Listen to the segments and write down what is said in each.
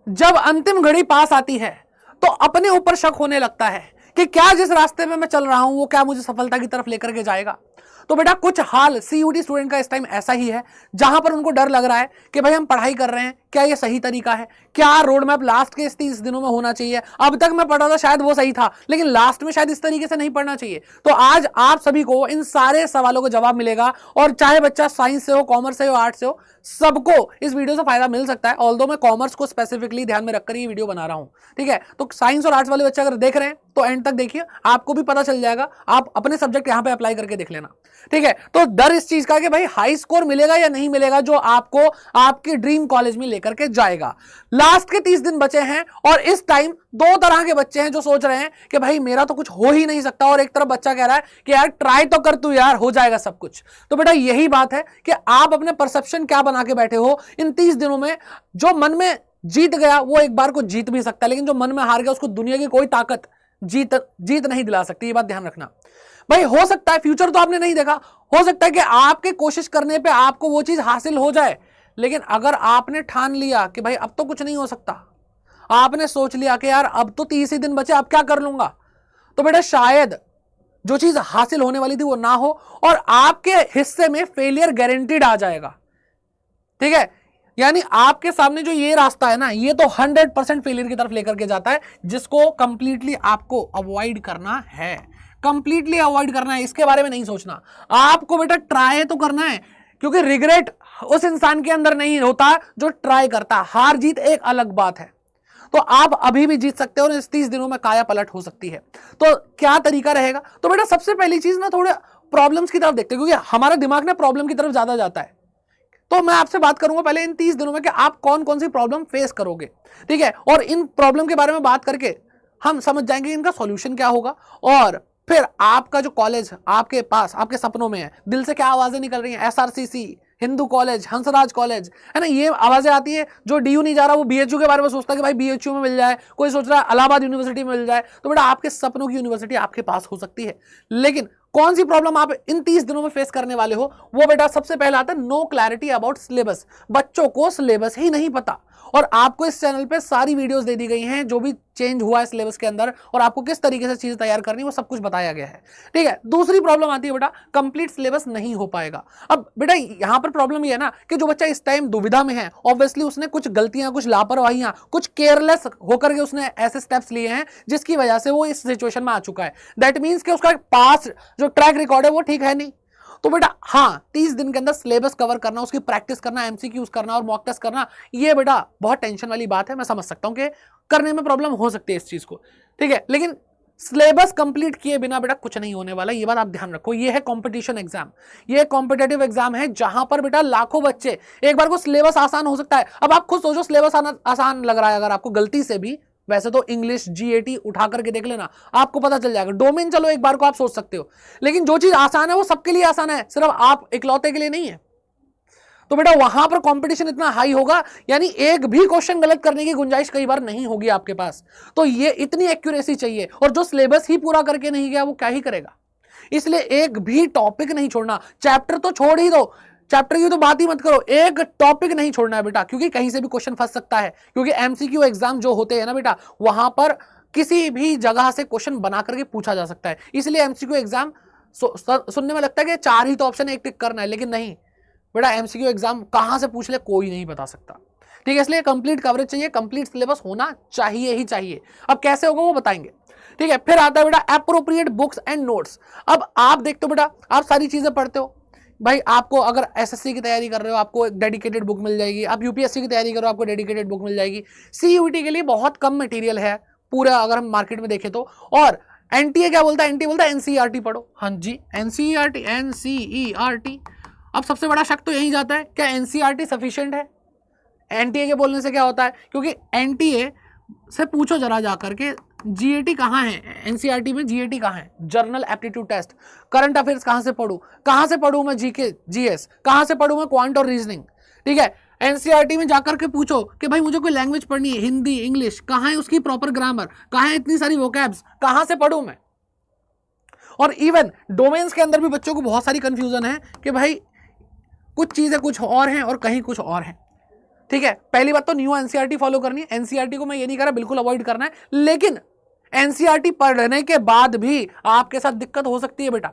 जब अंतिम घड़ी पास आती है तो अपने ऊपर शक होने लगता है कि क्या जिस रास्ते में मैं चल रहा हूं वो क्या मुझे सफलता की तरफ लेकर के जाएगा। तो बेटा कुछ हाल सीयूटी स्टूडेंट का इस टाइम ऐसा ही है, जहां पर उनको डर लग रहा है कि भाई हम पढ़ाई कर रहे हैं, क्या ये सही तरीका है, क्या रोड मैप लास्ट के इस 30 दिनों में होना चाहिए, अब तक मैं पढ़ा था शायद वो सही था लेकिन लास्ट में शायद इस तरीके से नहीं पढ़ना चाहिए। तो आज आप सभी को इन सारे सवालों का जवाब मिलेगा, और चाहे बच्चा साइंस से हो, कॉमर्स से हो, आर्ट्स से हो, सबको इस वीडियो से फायदा मिल सकता है। ऑल्दो मैं कॉमर्स को स्पेसिफिकली ध्यान में रखकर ये वीडियो बना रहा हूं, ठीक है। तो साइंस और आर्ट्स वाले बच्चे अगर देख रहे हैं तो एंड तक देखिए, आपको भी पता चल जाएगा, आप अपने सब्जेक्ट यहां पे अप्लाई करके देख लेना, ठीक है। तो डर इस चीज का कि भाई हाई स्कोर मिलेगा या नहीं मिलेगा जो आपको आपके ड्रीम कॉलेज में लेकर के जाएगा। लास्ट के 30 दिन बचे हैं और इस टाइम दो तरह के बच्चे हैं जो सोच रहे हैं कि भाई मेरा तो कुछ हो ही नहीं सकता, और एक तरफ बच्चा कह रहा है कि यार ट्राई तो कर तू यार, हो जाएगा सब कुछ। तो बेटा यही बात है कि आप अपने परसेप्शन क्या बना के बैठे हो इन 30 दिनों में। जो मन में जीत गया वो एक बार को जीत भी सकता है, लेकिन जो मन में हार गया उसको दुनिया की कोई ताकत जीत नहीं दिला सकती, ये बात ध्यान रखना। भाई हो सकता है फ्यूचर तो आपने नहीं देखा, हो सकता है कि आपके कोशिश करने पे आपको वो चीज हासिल हो जाए, लेकिन अगर आपने ठान लिया कि भाई अब तो कुछ नहीं हो सकता, आपने सोच लिया कि यार अब तो 30 ही दिन बचे, अब क्या कर लूंगा, तो बेटा शायद जो चीज हासिल होने वाली थी वो ना हो और आपके हिस्से में फेलियर गारंटीड आ जाएगा, ठीक है। यानी आपके सामने जो ये रास्ता है ना, ये तो 100% फेलियर की तरफ लेकर के जाता है, जिसको कंप्लीटली आपको अवॉइड करना है, कंप्लीटली अवॉइड करना है। इसके बारे में नहीं सोचना, आपको बेटा ट्राई तो करना है, क्योंकि रिग्रेट उस इंसान के अंदर नहीं होता जो ट्राई करता। हार जीत एक अलग बात है, तो आप अभी भी जीत सकते हो और इस 30 दिनों में काया पलट हो सकती है। तो क्या तरीका रहेगा, तो बेटा सबसे पहली चीज ना थोड़े प्रॉब्लम्स की तरफ देखते हैं, क्योंकि हमारा दिमाग ना प्रॉब्लम की तरफ ज्यादा जाता है। तो मैं आपसे बात करूंगा पहले इन 30 दिनों में कि आप कौन कौन सी प्रॉब्लम फेस करोगे, ठीक है, और इन प्रॉब्लम के बारे में बात करके हम समझ जाएंगे इनका सॉल्यूशन क्या होगा, और फिर आपका जो कॉलेज आपके पास आपके सपनों में है, दिल से क्या आवाजें निकल रही हैं, SRCC, Hindu college, Hansraj college, है ना, ये आवाजें आती है। जो डीयू नहीं जा रहा वो बीएचयू के बारे में सोचता है कि भाई बीएचयू में मिल जाए, कोई सोच रहा है इलाहाबाद यूनिवर्सिटी में मिल जाए। तो बेटा आपके सपनों की यूनिवर्सिटी आपके पास हो सकती है, लेकिन कौन सी प्रॉब्लम आप इन 30 दिनों में फेस करने वाले हो, वो बेटा सबसे पहला आता है नो क्लैरिटी अबाउट सिलेबस। बच्चों को सिलेबस ही नहीं पता, और आपको इस चैनल पे सारी वीडियोस दे दी गई हैं जो भी चेंज हुआ है सिलेबस के अंदर, और आपको किस तरीके से चीजें तैयार करनी वो सब कुछ बताया गया है, ठीक है। दूसरी प्रॉब्लम आती है बेटा कंप्लीट सिलेबस नहीं हो पाएगा। अब बेटा यहां पर प्रॉब्लम ये है ना कि जो बच्चा इस टाइम दुविधा में है, ऑब्वियसली उसने कुछ गलतियां, कुछ लापरवाहियां, कुछ केयरलेस होकर के उसने ऐसे स्टेप्स लिए हैं जिसकी वजह से वो इस सिचुएशन में आ चुका है। दैट मीन्स कि उसका पास जो ट्रैक रिकॉर्ड है वो ठीक है नहीं। तो बेटा हाँ, 30 दिन के अंदर सिलेबस कवर करना, उसकी प्रैक्टिस करना, एमसीक्यूज करना और मॉक टेस्ट करना, ये बेटा बहुत टेंशन वाली बात है। मैं समझ सकता हूं कि करने में प्रॉब्लम हो सकती है इस चीज को, ठीक है, लेकिन सिलेबस कंप्लीट किए बिना बेटा कुछ नहीं होने वाला, ये बात आप ध्यान रखो। ये है कॉम्पिटिशन एग्जाम, ये कॉम्पिटेटिव एग्जाम है जहां पर बेटा लाखों बच्चे, एक बार को सिलेबस आसान हो सकता है। अब आप खुद सोचो, सिलेबस आसान लग रहा है अगर आपको गलती से भी, वैसे तो इंग्लिश जीएटी उठा करके देख लेना, आपको पता चल जाएगा। डोमेन चलो एक बार को आप सोच सकते हो, लेकिन जो चीज आसान है वो सबके लिए आसान है, सिर्फ आप इकलौते के लिए नहीं है। तो बेटा वहां पर कंपटीशन इतना हाई होगा, यानी एक भी क्वेश्चन गलत करने की गुंजाइश कई बार नहीं होगी आपके पास। तो ये इतनी एक्यूरेसी चाहिए, और जो सिलेबस ही पूरा करके नहीं गया वो क्या ही करेगा। इसलिए एक भी टॉपिक नहीं छोड़ना, चैप्टर तो छोड़ ही दो, चैप्टर की तो बात ही मत करो, एक टॉपिक नहीं छोड़ना है बेटा, क्योंकि कहीं से भी क्वेश्चन फंस सकता है। क्योंकि एमसीक्यू एग्जाम जो होते हैं ना बेटा, वहां पर किसी भी जगह से क्वेश्चन बना करके पूछा जा सकता है। इसलिए एमसीक्यू एग्जाम सुनने में लगता है कि 4 ही तो ऑप्शन एक टिक करना है, लेकिन नहीं बेटा, एमसीक्यू एग्जाम कहां से पूछ ले कोई नहीं बता सकता, ठीक है। इसलिए कंप्लीट कवरेज चाहिए, कंप्लीट सिलेबस होना चाहिए ही चाहिए। अब कैसे होगा वो बताएंगे, ठीक है। फिर आता है बेटा एप्रोप्रिएट बुक्स एंड नोट्स। अब आप देखते हो बेटा, आप सारी चीजें पढ़ते हो भाई, आपको अगर एसएससी की तैयारी कर रहे हो आपको एक डेडिकेटेड बुक मिल जाएगी, आप यूपीएससी की तैयारी करो आपको डेडिकेटेड बुक मिल जाएगी। सीयूईटी के लिए बहुत कम मटेरियल है पूरा, अगर हम मार्केट में देखें तो। और एनटीए क्या बोलता है, एनटीए बोलता है एनसीईआरटी पढ़ो। हाँ जी, एनसीईआरटी, एनसीईआरटी। अब सबसे बड़ा शक तो यही जाता है, क्या एनसीईआरटी सफिशिएंट है। एनटीए के बोलने से क्या होता है, क्योंकि एनटीए से पूछो जरा जाकर के जीएटी कहाँ है, एनसीईआरटी में जीएटी कहाँ है, general aptitude test, current affairs कहाँ से पढ़ूं मैं, जीके जीएस कहाँ से पढ़ूं मैं, क्वांट और रीजनिंग, ठीक है। एनसीईआरटी में जाकर के पूछो कि भाई मुझे कोई लैंग्वेज पढ़नी है, हिंदी, इंग्लिश, कहाँ है उसकी प्रॉपर ग्रामर, कहाँ है इतनी सारी वोकैब्स, कहाँ से पढ़ूं मैं। और इवन डोमेन्स के अंदर भी बच्चों को बहुत सारी कंफ्यूजन है कि भाई कुछ चीजें कुछ और हैं और कहीं कुछ और हैं। ठीक है, पहली बात तो न्यू एनसीईआरटी फॉलो करनी है। एनसीईआरटी को मैं ये नहीं कह रहा बिल्कुल अवॉइड करना है, लेकिन एनसीईआरटी पढ़ने के बाद भी आपके साथ दिक्कत हो सकती है बेटा।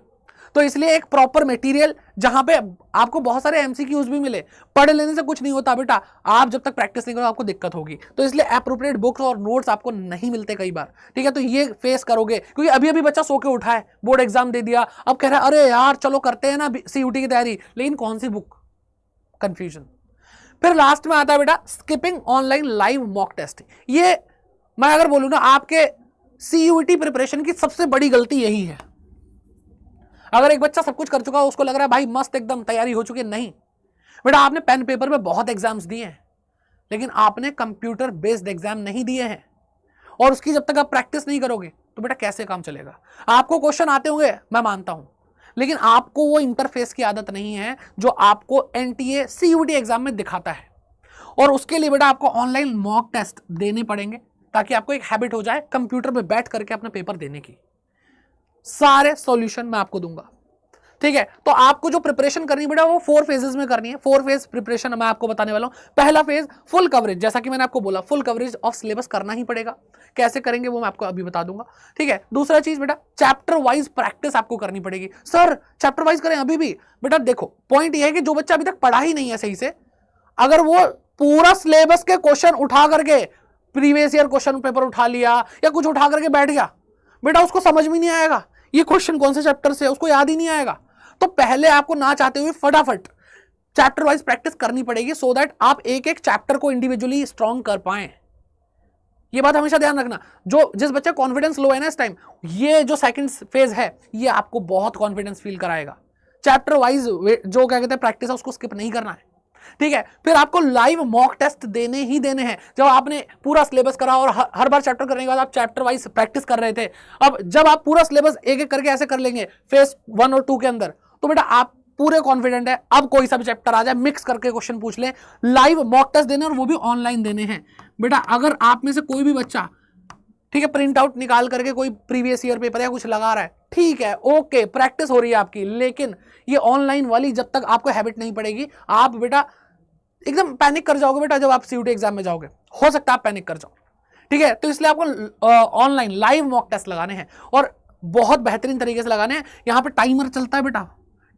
तो इसलिए एक प्रॉपर मटेरियल जहां पे आपको बहुत सारे एमसीक्यूज भी मिले, पढ़ लेने से कुछ नहीं होता बेटा, आप जब तक प्रैक्टिस नहीं करो आपको दिक्कत होगी। तो इसलिए एप्रोप्रिएट बुक्स और नोट्स आपको नहीं मिलते कई बार, ठीक है। तो ये फेस करोगे, क्योंकि अभी अभी बच्चा सो के उठा है, बोर्ड एग्जाम दे दिया, अब कह रहा है अरे यार चलो करते हैं ना सीयूटी की तैयारी, लेकिन कौन सी बुक, कंफ्यूजन। फिर लास्ट में आता है बेटा skipping online live mock test. ये मैं अगर बोलूं ना, आपके सीयूटी प्रिपरेशन की सबसे बड़ी गलती यही है। अगर एक बच्चा सब कुछ कर चुका है, उसको लग रहा है भाई मस्त एकदम तैयारी हो चुकी है, नहीं बेटा, आपने पेन पेपर पे बहुत एग्जाम्स दिए हैं, लेकिन आपने कंप्यूटर बेस्ड एग्जाम नहीं दिए हैं, और उसकी जब तक आप प्रैक्टिस नहीं करोगे तो बेटा कैसे काम चलेगा। आपको क्वेश्चन आते होंगे, मैं मानता हूं, लेकिन आपको वो इंटरफेस की आदत नहीं है जो आपको एनटीए सीयूटी एग्जाम में दिखाता है। और उसके लिए बेटा आपको ऑनलाइन मॉक टेस्ट देने पड़ेंगे, ताकि आपको एक हैबिट हो जाए कंप्यूटर पे बैठ करके अपना पेपर देने की। सारे सॉल्यूशन मैं आपको दूंगा, ठीक है। तो आपको जो प्रिपरेशन करनी बेटा वो 4 फेजेस में करनी है। 4 फेज प्रिपरेशन मैं आपको बताने वाला हूं। पहला फेज फुल कवरेज, जैसा कि मैंने आपको बोला फुल कवरेज ऑफ सिलेबस करना ही पड़ेगा। कैसे करेंगे वो मैं आपको अभी बता दूंगा, ठीक है। दूसरा चीज बेटा चैप्टर वाइज प्रैक्टिस आपको करनी पड़ेगी। सर चैप्टर वाइज करें अभी भी, बेटा देखो पॉइंट ये है कि जो बच्चा अभी तक पढ़ा ही नहीं है सही से, अगर वो पूरा सिलेबस के क्वेश्चन उठा करके प्रीवियस ईयर क्वेश्चन पेपर उठा लिया या कुछ उठा करके बैठ गया, बेटा उसको समझ में नहीं आएगा ये क्वेश्चन कौन से चैप्टर से, उसको याद ही नहीं आएगा। तो पहले आपको ना चाहते हुए फटाफट चैप्टर वाइज प्रैक्टिस करनी पड़ेगी, सो दैट आप एक एक चैप्टर को इंडिविजुअली स्ट्रॉन्ग कर पाए। ये बात हमेशा ध्यान रखना। जिस बच्चे कॉन्फिडेंस लो है ना इस टाइम, ये जो सेकंड फेज है ये आपको बहुत कॉन्फिडेंस फील कराएगा। चैप्टर वाइज जो क्या कहते हैं प्रैक्टिस है उसको स्किप नहीं करना है, ठीक है। फिर आपको लाइव मॉक टेस्ट देने ही देने हैं। जब आपने पूरा सिलेबस करा और हर बार चैप्टर करने के बाद आप चैप्टर वाइज प्रैक्टिस कर रहे थे, अब जब आप पूरा सिलेबस एक एक करके ऐसे कर लेंगे फेज 1 और 2 के अंदर, तो बेटा आप पूरे कॉन्फिडेंट है, अब कोई सा भी चैप्टर आ जाए मिक्स करके क्वेश्चन पूछ ले। लाइव मॉक टेस्ट देने और वो भी ऑनलाइन देने हैं। बेटा अगर आप में से कोई भी बच्चा, ठीक है, प्रिंट आउट निकाल करके कोई प्रीवियस ईयर पेपर या कुछ लगा रहा है, ठीक है, ओके, प्रैक्टिस हो रही है आपकी, लेकिन ये ऑनलाइन वाली जब तक आपको हैबिट नहीं पड़ेगी, आप बेटा एकदम पैनिक कर जाओगे बेटा। जब आप सीयूटी एग्जाम में जाओगे हो सकता है आप पैनिक कर जाओ, ठीक है। तो इसलिए आपको ऑनलाइन लाइव मॉक टेस्ट लगाने हैं और बहुत बेहतरीन तरीके से लगाने हैं। यहां पे टाइमर चलता है बेटा,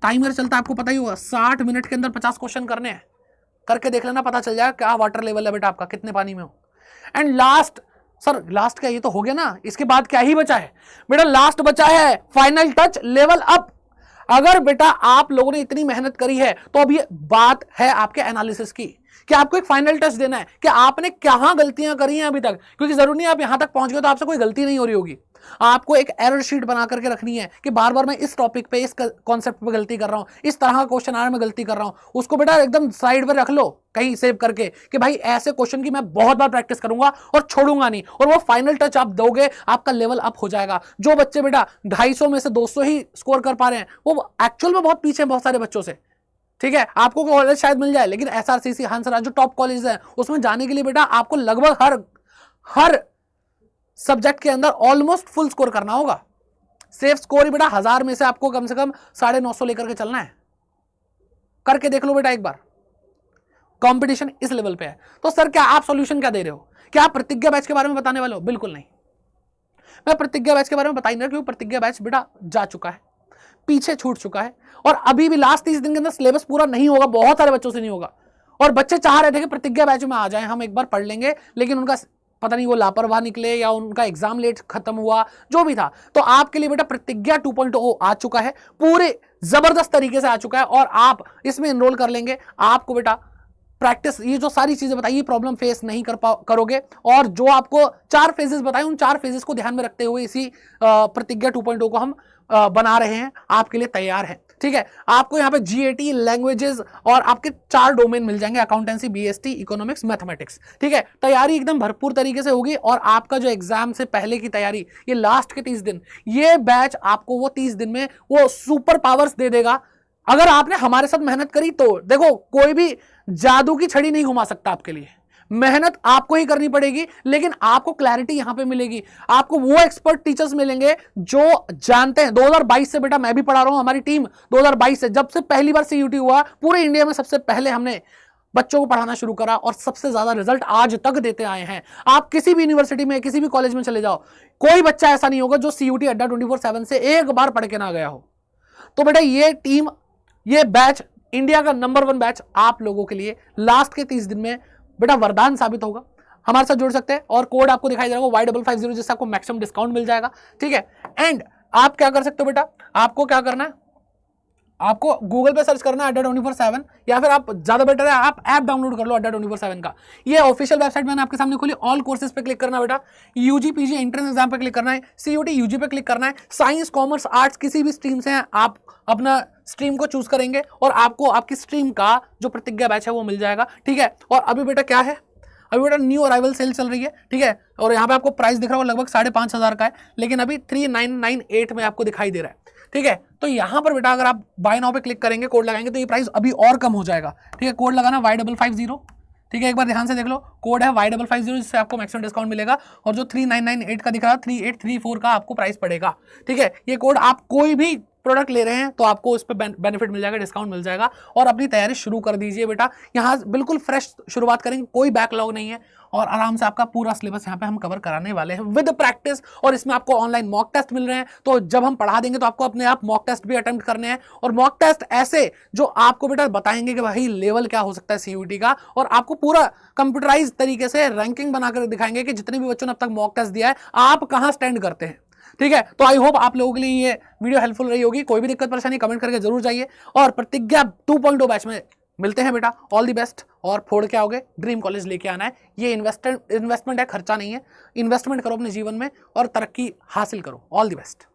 टाइमर चलता है, आपको पता ही होगा, 60 मिनट के अंदर 50 क्वेश्चन करने हैं। करके देख लेना, पता चल जाएगा क्या वाटर लेवल है बेटा आपका, कितने पानी में हो। एंड लास्ट, सर लास्ट क्या, ये तो हो गया ना, इसके बाद क्या ही बचा है बेटा, लास्ट बचा है फाइनल टच लेवल अप। अगर बेटा आप लोगों ने इतनी मेहनत करी है तो अब ये बात है आपके एनालिसिस की, कि आपको एक फाइनल टच देना है कि आपने कहां गलतियां करी हैं अभी तक, क्योंकि जरूरी नहीं आप यहां तक पहुंच गए तो आपसे कोई गलती नहीं हो रही होगी। आपको एक एरर शीट बना करके रखनी है कि बार बार मैं इस टॉपिक पे, इस कॉन्सेप्ट पे गलती कर रहा हूं, इस तरह का क्वेश्चन आ रहा है मैं गलती कर रहा हूं, उसको बेटा एकदम साइड पर रख लो कहीं सेव करके कि भाई ऐसे क्वेश्चन की मैं बहुत बार प्रैक्टिस करूंगा और छोड़ूंगा नहीं। और वो फाइनल टच आप दोगे, आपका लेवल अप हो जाएगा। जो बच्चे बेटा 250 में से 200 ही स्कोर कर पा रहे हैं, वो एक्चुअल में बहुत पीछे हैं बहुत सारे बच्चों से, ठीक है। आपको कॉलेज शायद मिल जाए, लेकिन एसआरसीसी, हंसराज जो टॉप कॉलेज है उसमें जाने के लिए बेटा आपको लगभग हर सब्जेक्ट के अंदर ऑलमोस्ट फुल स्कोर करना होगा। सेफ स्कोर ही बेटा 1000 में से आपको कम से कम 950 लेकर के चलना है। करके देख लो बेटा एक बार, कंपटीशन इस लेवल पे है। तो सर क्या आप सॉल्यूशन क्या दे रहे हो, क्या आप प्रतिज्ञा बैच के बारे में बताने वाले हो? बिल्कुल नहीं, मैं प्रतिज्ञा बैच के बारे में बता ही नहीं रहा, क्योंकि प्रतिज्ञा बैच बेटा जा चुका है, पीछे छूट चुका है, और अभी भी लास्ट 30 दिन के अंदर सिलेबस पूरा नहीं होगा, बहुत सारे बच्चों से नहीं होगा। और बच्चे चाह रहे थे कि प्रतिज्ञा बैच में आ जाएं, हम एक बार पढ़ लेंगे, लेकिन उनका पता नहीं वो लापरवाह निकले या उनका एग्जाम लेट खत्म हुआ, जो भी था। तो आपके लिए बेटा प्रतिज्ञा 2.0 आ चुका है, पूरे जबरदस्त तरीके से आ चुका है, और आप इसमें एनरोल कर लेंगे। आपको बेटा प्रैक्टिस, ये जो सारी चीजें बताई, प्रॉब्लम फेस नहीं करोगे। और जो आपको 4 फेजेस बताए, उन 4 फेजेस को ध्यान में रखते हुए इसी प्रतिज्ञा 2.0 को हम बना रहे हैं, आपके लिए तैयार है, ठीक है। आपको यहाँ पे जीएटी, लैंग्वेजेस और आपके 4 डोमेन मिल जाएंगे, अकाउंटेंसी, बीएसटी, इकोनॉमिक्स, मैथमेटिक्स, ठीक है। तैयारी एकदम भरपूर तरीके से होगी, और आपका जो एग्जाम से पहले की तैयारी, ये लास्ट के 30 दिन, ये बैच आपको वो 30 दिन में वो सुपर पावर्स दे देगा। अगर आपने हमारे साथ मेहनत करी तो देखो, कोई भी जादू की छड़ी नहीं घुमा सकता आपके लिए, मेहनत आपको ही करनी पड़ेगी, लेकिन आपको क्लैरिटी यहां पे मिलेगी। आपको वो एक्सपर्ट टीचर्स मिलेंगे जो जानते हैं। 2022 से बेटा मैं भी पढ़ा रहा हूं, हमारी टीम 2022 से, जब से पहली बार सीयूटी हुआ पूरे इंडिया में, सबसे पहले हमने बच्चों को पढ़ाना शुरू करा और सबसे ज्यादा रिजल्ट आज तक देते आए हैं। आप किसी भी यूनिवर्सिटी में, किसी भी कॉलेज में चले जाओ, कोई बच्चा ऐसा नहीं होगा जो CUT अड्डा 24/7 से एक बार पढ़ के ना गया हो। तो बेटा ये टीम, ये बैच, इंडिया का नंबर 1 बैच आप लोगों के लिए लास्ट के 30 दिन में बेटा वरदान साबित होगा। हमारे साथ जुड़ सकते हैं और कोड आपको दिखाई दे रहा होगा Y550, जिससे आपको मैक्सिमम डिस्काउंट मिल जाएगा। ठीक है, एंड आप क्या कर सकते हो बेटा, आपको क्या करना है, आपको गूगल पे सर्च करना है अड्डा 24/7, या फिर आप ज्यादा बेटर है आप ऐप डाउनलोड कर लो अड्डा 24/7 का। ये ऑफिशियल वेबसाइट मैंने आपके सामने खोली। ऑल कोर्सेज पे क्लिक करना बेटा, UG PG एंट्रेंस एग्जाम पे क्लिक करना है, CUT UG पे क्लिक करना है, साइंस कॉमर्स आर्ट्स किसी भी स्ट्रीम से हैं आप अपना स्ट्रीम को चूज करेंगे और आपको आपकी स्ट्रीम का जो प्रतिज्ञा बैच है वो मिल जाएगा। ठीक है, और अभी बेटा क्या है, अभी बेटा न्यू अराइवल सेल चल रही है। ठीक है, और यहाँ पे आपको प्राइस दिख रहा होगा लगभग 5,500 का है, लेकिन अभी 3998 में आपको दिखाई दे रहा है। ठीक है, तो यहाँ पर बेटा अगर आप बाय नाउ पे क्लिक करेंगे, कोड लगाएंगे तो ये प्राइस अभी और कम हो जाएगा। ठीक है, कोड लगाना Y550। ठीक है, एक बार ध्यान से देख लो, कोड है Y550, जिससे आपको मैक्सिमम डिस्काउंट मिलेगा और जो 3998 का दिख रहा है 3834 का आपको प्राइस पड़ेगा। ठीक है, ये कोड आप कोई भी प्रोडक्ट ले रहे हैं तो आपको उस पर बेनिफिट मिल जाएगा, डिस्काउंट मिल जाएगा और अपनी तैयारी शुरू कर दीजिए बेटा। यहाँ बिल्कुल फ्रेश शुरुआत करेंगे, कोई बैकलॉग नहीं है और आराम से आपका पूरा सिलेबस यहाँ पे हम कवर कराने वाले हैं विद प्रैक्टिस। और इसमें आपको ऑनलाइन मॉक टेस्ट मिल रहे हैं, तो जब हम पढ़ा देंगे तो आपको अपने आप मॉक टेस्ट भी अटेम्प्ट करने हैं और मॉक टेस्ट ऐसे जो आपको बेटा बताएंगे कि भाई लेवल क्या हो सकता है CUT का, और आपको पूरा कंप्यूटराइज तरीके से रैंकिंग बनाकर दिखाएंगे कि जितने भी बच्चों ने अब तक मॉक टेस्ट दिया है आप कहाँ स्टैंड करते हैं। ठीक है, तो आई होप आप लोगों के लिए ये वीडियो हेल्पफुल रही होगी। कोई भी दिक्कत परेशानी कमेंट करके जरूर जाइए और प्रतिज्ञा 2.0 बैच में मिलते हैं बेटा। ऑल दी बेस्ट, और फोड़ के आओगे, ड्रीम कॉलेज लेके आना है। ये इन्वेस्टमेंट है, खर्चा नहीं है। इन्वेस्टमेंट करो अपने जीवन में और तरक्की हासिल करो। All the best.